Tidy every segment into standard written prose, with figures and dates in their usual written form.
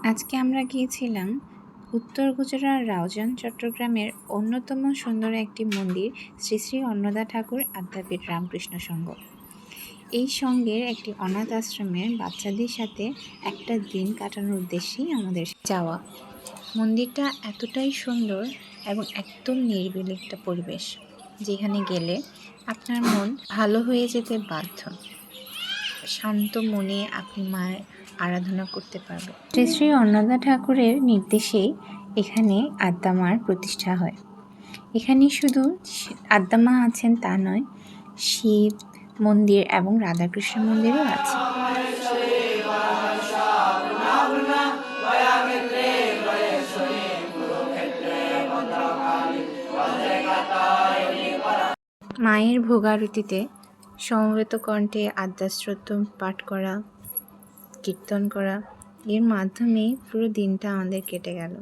আজকে আমরা গিয়েছিলাম উত্তর গুজরাট রাউজান চট্টগ্রামের অন্যতম সুন্দর একটি মন্দির শ্রী শ্রী অন্নদা ঠাকুর আদ্যাপীঠ রামকৃষ্ণ সংঘ। এই সংঘের একটি অনাথ আশ্রমের বাচ্চাদের সাথে একটা দিন কাটানোর উদ্দেশ্যেই আমাদের যাওয়া। মন্দিরটা এতটাই সুন্দর এবং একদম নিরিবিল একটা পরিবেশ, যেখানে গেলে আপনার মন ভালো হয়ে যেতে বাধ্য। শান্ত মনে আপনি মায়ের আরাধনা করতে পারবেন। শ্রী শ্রী অন্নদা ঠাকুরের নির্দেশেই এখানে আদ্যামার প্রতিষ্ঠা হয়। এখানে শুধু আদ্যামা আছেন তা নয়, শিব মন্দির এবং রাধাকৃষ্ণ মন্দিরও আছে। মায়ের ভোগারতিতে সমবেত কণ্ঠে আদ্যাস্তোত্র পাঠ করা, কীর্তন করা, এর মাধ্যমে পুরো দিনটা আমাদের কেটে গেল।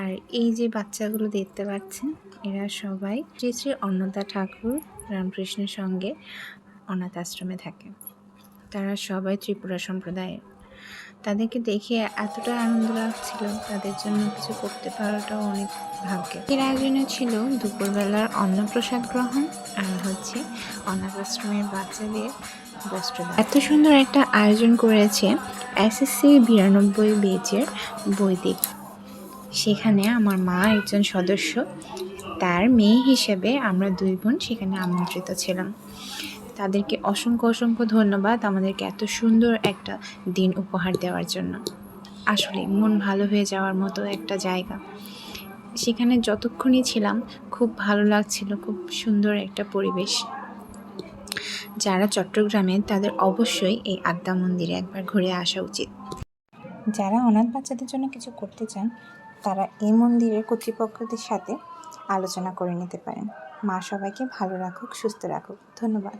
আর এই যে বাচ্চাগুলো দেখতে পাচ্ছেন, এরা সবাই শ্রী শ্রী অন্নদা ঠাকুর রামকৃষ্ণ সঙ্গে অনাথ আশ্রমে থাকে। তারা সবাই ত্রিপুরা সম্প্রদায়ের। তাদেরকে দেখে এতটা আনন্দ লাগছিল, তাদের জন্য কিছু করতে পারাটাও অনেক ভাগ্যের। এর আয়োজনে ছিল দুপুরবেলার অন্নপ্রসাদ গ্রহণ আর অনাথ আশ্রমের বাচ্চাদের বস্ত্রদান। এত সুন্দর একটা আয়োজন করেছে SSC 92 ব্যাচের বৈদিক। সেখানে আমার মা একজন সদস্য, তার মেয়ে হিসেবে আমরা 2 বোন সেখানে আমন্ত্রিত ছিলাম। তাদেরকে অসংখ্য ধন্যবাদ আমাদেরকে এত সুন্দর একটা দিন উপহার দেওয়ার জন্য। আসলে মন ভালো হয়ে যাওয়ার মতো একটা জায়গা। সেখানে যতক্ষণই ছিলাম খুব ভালো লাগছিল, খুব সুন্দর একটা পরিবেশ। যারা চট্টগ্রামে, তাদের অবশ্যই এই আদ্যা মন্দিরে একবার ঘুরে আসা উচিত। যারা অনাথ বাচ্চাদের জন্য কিছু করতে চান, তারা এই মন্দিরের কর্তৃপক্ষদের সাথে আলোচনা করে নিতে পারেন। মা সবাইকে ভালো রাখুক, সুস্থ রাখুক। ধন্যবাদ।